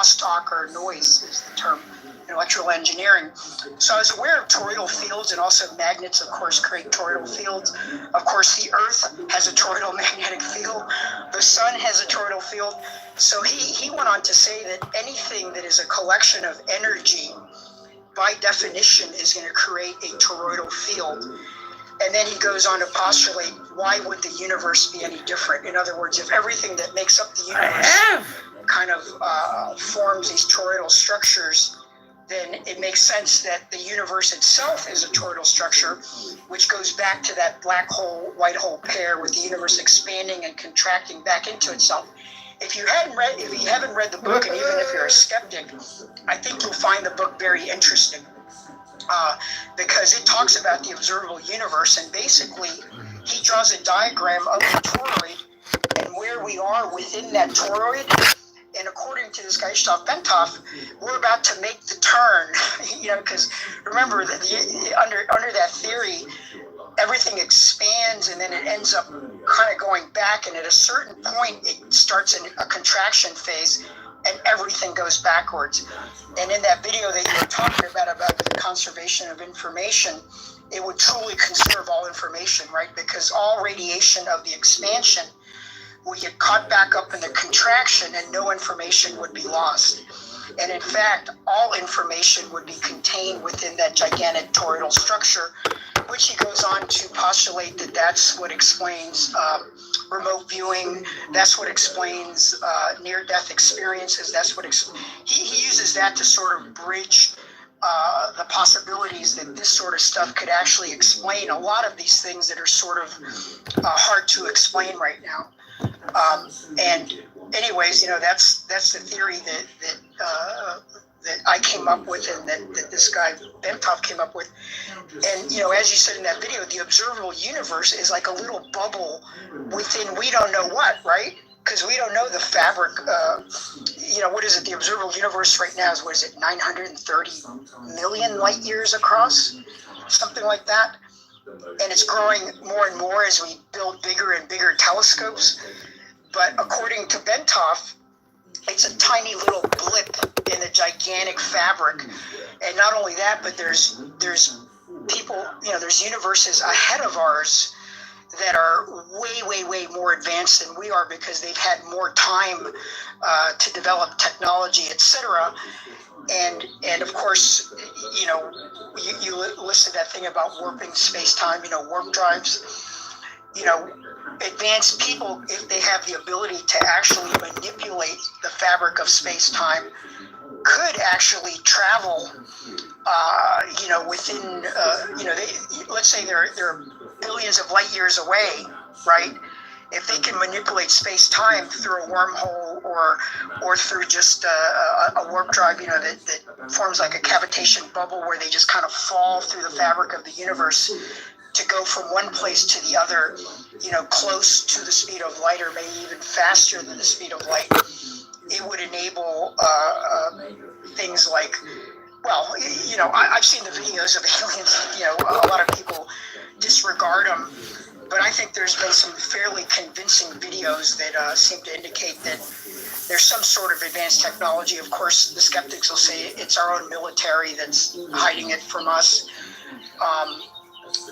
crosstalk or noise is the term in electrical engineering. So I was aware of toroidal fields, and also magnets, of course, create toroidal fields. Of course, the Earth has a toroidal magnetic field. The sun has a toroidal field. So he went on to say that anything that is a collection of energy, by definition, is going to create a toroidal field. And then he goes on to postulate, why would the universe be any different? In other words, if everything that makes up the universe kind of forms these toroidal structures, then it makes sense that the universe itself is a toroidal structure, which goes back to that black hole, white hole pair, with the universe expanding and contracting back into itself. If you haven't read the book, and even if you're a skeptic, I think you'll find the book very interesting, because it talks about the observable universe, and basically he draws a diagram of the toroid and where we are within that toroid. And according to this guy, Bentov, we're about to make the turn, because remember that under that theory, everything expands and then it ends up kind of going back. And at a certain point, it starts in a contraction phase and everything goes backwards. And in that video that you were talking about the conservation of information, it would truly conserve all information, right? Because all radiation of the expansion would get caught back up in the contraction and no information would be lost. And in fact, all information would be contained within that gigantic toroidal structure, which he goes on to postulate that that's what explains remote viewing, that's what explains near-death experiences, that's what he uses that to sort of bridge the possibilities that this sort of stuff could actually explain a lot of these things that are sort of hard to explain right now. And anyways, that's the theory that I came up with, and that this guy Bentov came up with. And as you said in that video, the observable universe is like a little bubble within we don't know what, right? Because we don't know the fabric. What is it? The observable universe right now is 930 million light years across, something like that. And it's growing more and more as we build bigger and bigger telescopes. But according to Bentov, it's a tiny little blip in the gigantic fabric. And not only that, but there's people, there's universes ahead of ours that are way more advanced than we are, because they've had more time to develop technology, etc. And of course, you listed that thing about warping space-time, warp drives. Advanced people, if they have the ability to actually manipulate the fabric of space-time, could actually travel, within, let's say they're billions of light years away, right? If they can manipulate space-time through a wormhole or through just a warp drive, that forms like a cavitation bubble where they just kind of fall through the fabric of the universe to go from one place to the other, close to the speed of light, or maybe even faster than the speed of light, it would enable things like, I've seen the videos of aliens, a lot of people disregard them, but I think there's been some fairly convincing videos that seem to indicate that there's some sort of advanced technology. Of course, the skeptics will say it's our own military that's hiding it from us.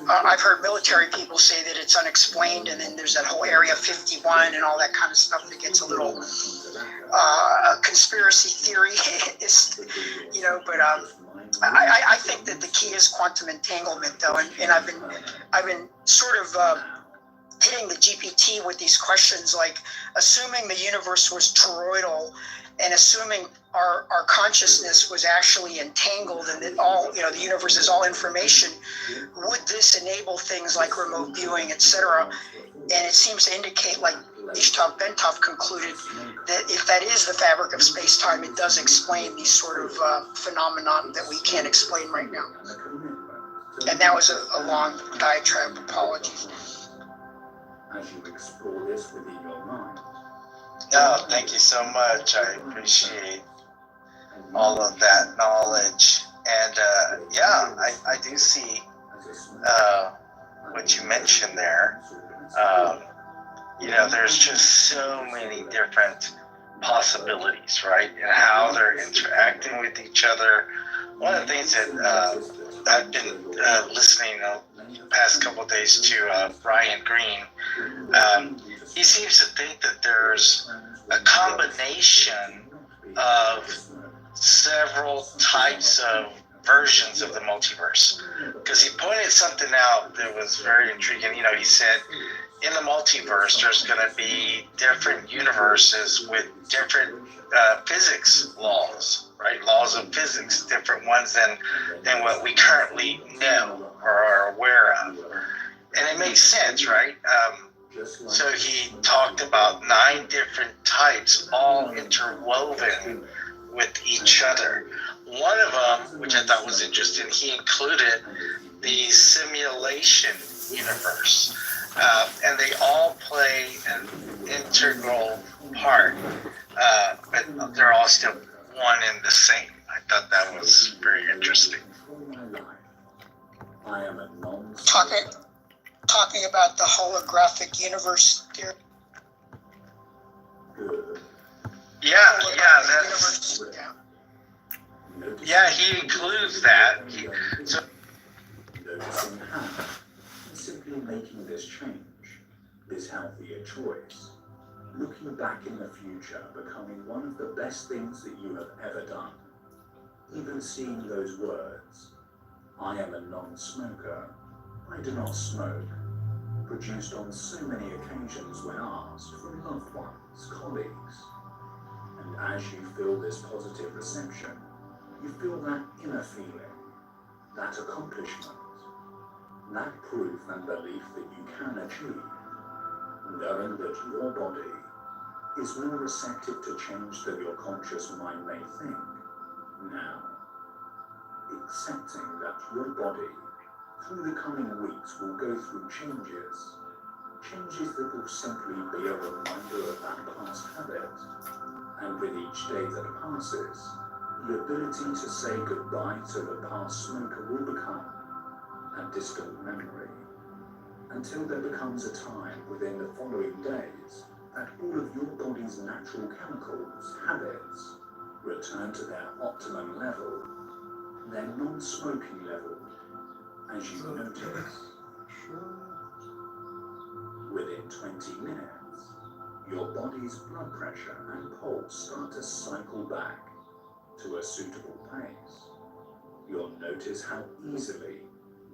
I've heard military people say that it's unexplained, and then there's that whole Area 51 and all that kind of stuff that gets a little conspiracy theory, but I think that the key is quantum entanglement, though, and I've been sort of hitting the GPT with these questions, like assuming the universe was toroidal and assuming our consciousness was actually entangled and that all, the universe is all information, would this enable things like remote viewing, etc.? And it seems to indicate, like Ishtar Bentov concluded, that if that is the fabric of space-time, it does explain these sort of phenomenon that we can't explain right now. And that was a long diatribe. Apologies. As you explore this within your mind. No, thank you so much. I appreciate all of that knowledge. And I do see what you mentioned there. There's just so many different possibilities, right? And how they're interacting with each other. One of the things that I've been listening the past couple of days to Brian Greene, he seems to think that there's a combination of several types of versions of the multiverse. Because he pointed something out that was very intriguing. You know, he said in the multiverse there's going to be different universes with different physics laws, right? Laws of physics, different ones than what we currently know or are aware of. And it makes sense, right? So he talked about 9 different types, all interwoven with each other. One of them, which I thought was interesting, he included the simulation universe. And they all play an integral part, but they're all still one and the same. I thought that was very interesting. Talking about the holographic universe theory. Yeah, he includes that. So noticing how, and simply making this change, this healthier choice, looking back in the future, becoming one of the best things that you have ever done. Even seeing those words, I am a non-smoker, I do not smoke, produced on so many occasions when asked from loved ones, colleagues. And as you feel this positive reception, you feel that inner feeling, that accomplishment, that proof and belief that you can achieve, knowing that your body is more receptive to change than your conscious mind may think. Now, accepting that your body, through the coming weeks, will go through changes that will simply be a reminder of that past habit. And with each day that passes, the ability to say goodbye to the past smoker will become a distant memory, until there becomes a time within the following days that all of your body's natural chemicals, habits, return to their optimum level, their non-smoking level, as you notice. Within 20 minutes, your body's blood pressure and pulse start to cycle back to a suitable pace. You'll notice how easily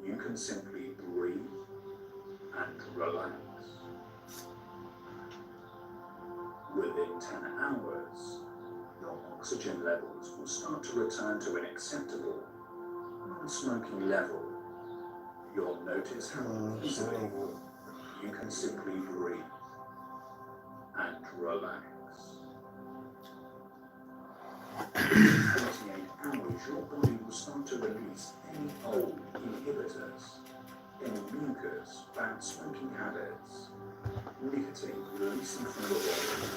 you can simply breathe and relax. Within 10 hours, your oxygen levels will start to return to an acceptable, non-smoking level. You'll notice how easily you can simply breathe and relax. Within 48 hours, your body will start to release any old inhibitors, any mucus, bad smoking habits, nicotine releasing from your body.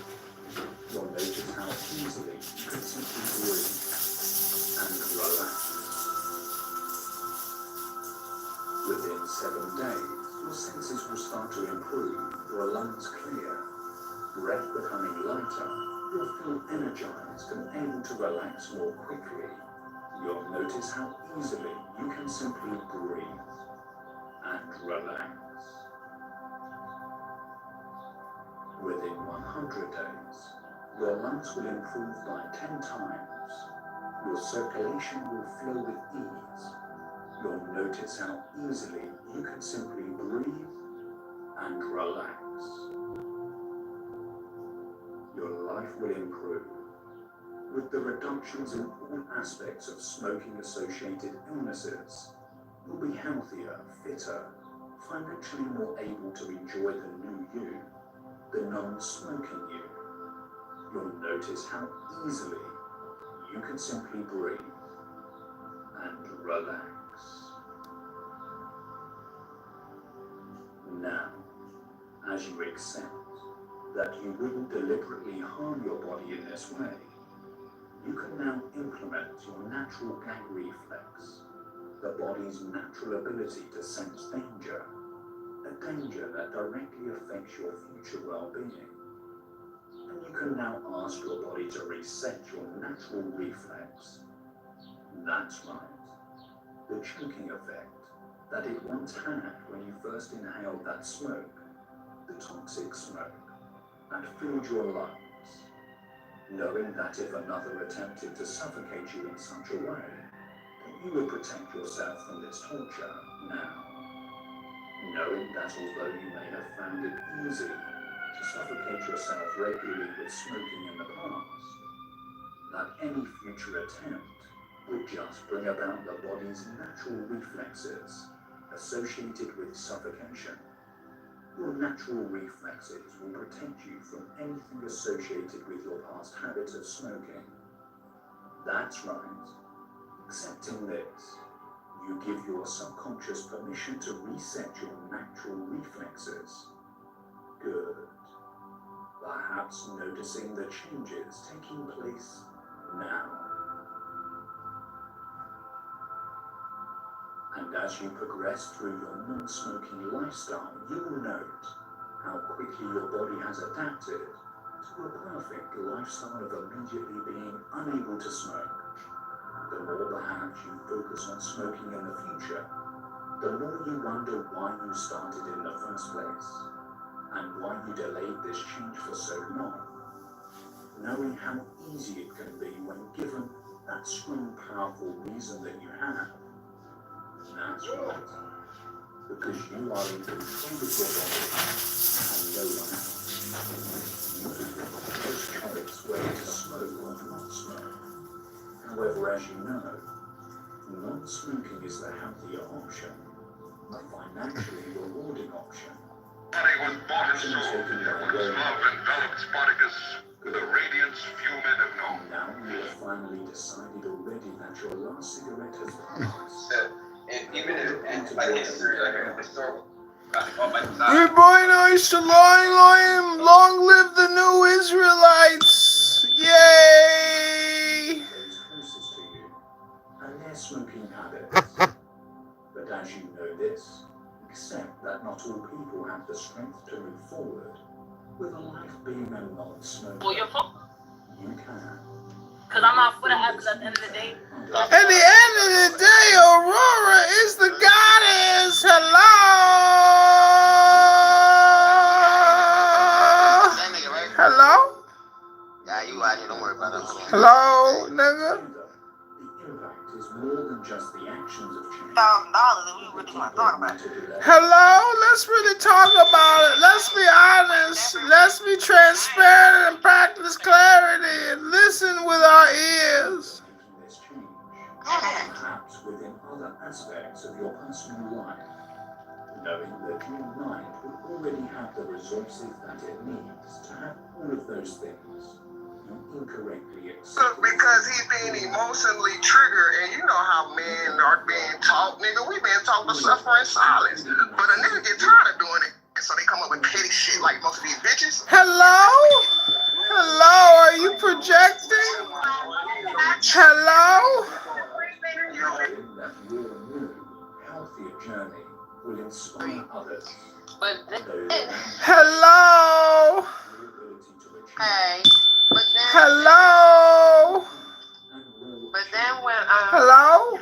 You'll notice how easily you can simply breathe and relax. Within 7 days, your senses will start to improve, your lungs clear, breath becoming lighter, you'll feel energized and able to relax more quickly. You'll notice how easily you can simply breathe and relax. Within 100 days, your lungs will improve by 10 times. Your circulation will flow with ease. You'll notice how easily you can simply breathe and relax. Your life will improve. With the reductions in all aspects of smoking-associated illnesses, you'll be healthier, fitter, financially more able to enjoy the new you, the non-smoking you. You'll notice how easily you can simply breathe and relax. Now, as you accept that you wouldn't deliberately harm your body in this way, you can now implement your natural gag reflex, the body's natural ability to sense danger, a danger that directly affects your future well-being. And you can now ask your body to reset your natural reflex. That's right. The choking effect that it once had when you first inhaled that smoke, the toxic smoke that filled your lungs, knowing that if another attempted to suffocate you in such a way, that you would protect yourself from this torture now, knowing that although you may have found it easy to suffocate yourself regularly with smoking in the past, that any future attempt would just bring about the body's natural reflexes associated with suffocation. Your natural reflexes will protect you from anything associated with your past habit of smoking. That's right. Accepting this, you give your subconscious permission to reset your natural reflexes. Good. Perhaps noticing the changes taking place now. And as you progress through your non-smoking lifestyle, you will note how quickly your body has adapted to a perfect lifestyle of immediately being unable to smoke. The more perhaps you focus on smoking in the future, the more you wonder why you started in the first place and why you delayed this change for so long, knowing how easy it can be when given that strong, powerful reason that you have. That's right, because you are in control of your body and no one else. You can pick the most choice whether to smoke or not smoke. However, as you know, non-smoking is the healthier option, a financially rewarding option. Body was bought and sold, when his love enveloped Spartacus with a radiance few men have known. Now you have finally decided already that your last cigarette has passed. Even if, like, history, like a historical. Good boy, long live the new Israelites! Yay! Those closest to you and their smoking habits. But as you know this, accept that not all people have the strength to move forward with a life being a non-smoker. Well, your phone? You can. Because I'm not for the habits at the end of the day. At the end of the day, Aurora is the goddess. Hello! Hello? Yeah, you out here, don't worry about it. Hello, nigga? The impact is more than just the actions of change. $1,000 and we really want to talk about it. Hello? Let's really talk about it. Let's be honest. Let's be transparent and practice clarity and listen with our ears. Making this change, perhaps within other aspects of your personal life, knowing that your mind will already have the resources that it needs to have all of those things. You incorrectly accept. Because he being emotionally triggered, and you know how men are being taught, nigga, we been taught to suffer in silence. But a nigga get tired of doing it, so they come up with petty shit like most of these bitches. Hello? Hello? Are you projecting? Hello? Knowing that your new, healthier journey will inspire others. But Hello? Hey, but then, Hello? but then when, Hello?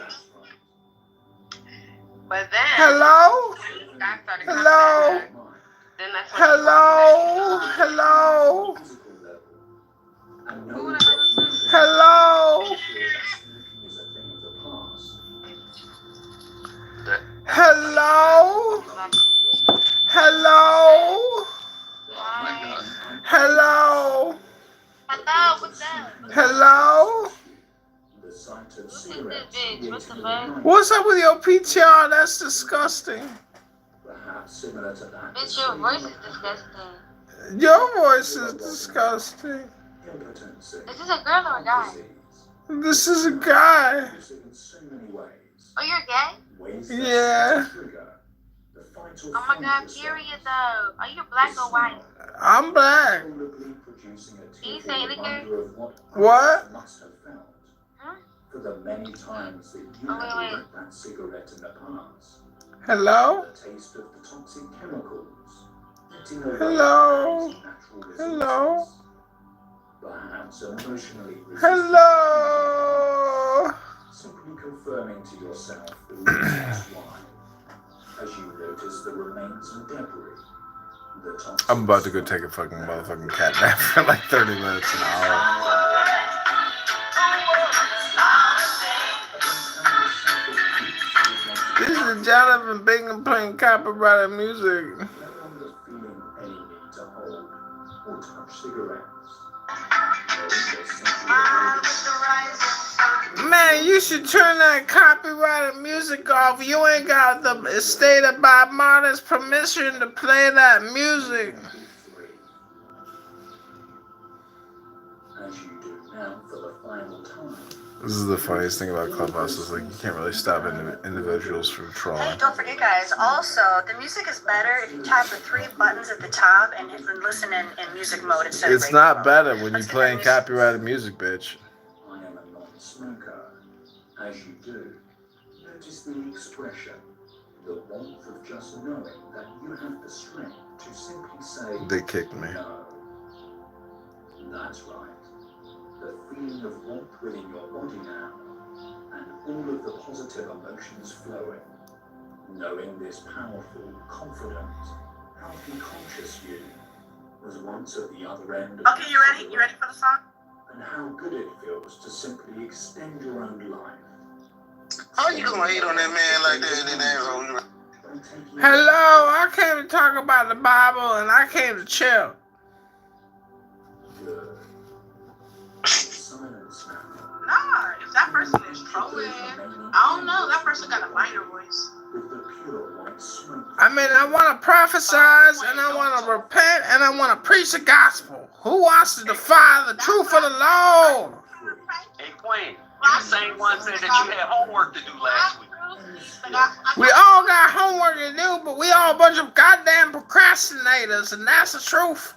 but then, Hello? guys started coming Hello? back, then that's when Hello? Hello? Hello? Hello? Hello? Hello? hello, what's that? Hello? The sight of Who's this cigarettes bitch? What the creating fuck? a What's up with your PTR? That's disgusting. perhaps similar to that. Bitch, your voice is disgusting. Your voice is disgusting. Impotency. Is this a girl or a guy? Disease. This is a guy. Use it in so many ways. Oh, you're gay? Ways that Yeah. trigger the fight or Oh my flight god, response. period though. Are you black or white? I'm black. Probably producing a Can you tearful say it again? reminder of what What? others must have felt Huh? for the many times that you Oh, had wait. lit that cigarette in the past. Hello? The taste of the toxic chemicals. Eating away Hello? at natural Hello? resources. perhaps emotionally resistant. Hello. Simply confirming to yourself the reasons why, as you notice the remains of debris. The toxic I'm about to go take a fucking motherfucking cat nap for like 30 minutes, an hour. This is Jonathan Bingham playing copyrighted music. No longer feeling any need to hold or touch cigarettes. Man, you should turn that copyrighted music off. You ain't got the estate of Bob Marley's permission to play that music. As you do now for the final time. This is the funniest thing about Clubhouse is like you can't really stop individuals from trolling. Hey, don't forget, guys. Also, the music is better if you tap the 3 buttons at the top and listen in music mode instead of It's regular not mode. better when Let's you're get playing that music. copyrighted music, bitch. I am a non-smoker. As you do, notice the expression, the warmth of just knowing that you have the strength to simply say, They kicked me. no. That's right. The feeling of warmth within your body now, and all of the positive emotions flowing. Knowing this powerful, confident, healthy, conscious you was once at the other end of Okay, you ready? You ready for the song? and how good it feels to simply extend your own life. How you gonna hate on that man like that and then asshole? Hello, I came to talk about the Bible and I came to chill. Good. Silence now. Nah, if that person is trolling, I don't know. That person got a minor voice. With the pure white smoke. I mean, I want to prophesize and I want to repent and I want to preach the gospel. Who wants to defy the truth of the Lord? Hey, Queen, you the same one said that you had homework to do last week. We all got homework to do, but we all a bunch of goddamn procrastinators, and that's the truth.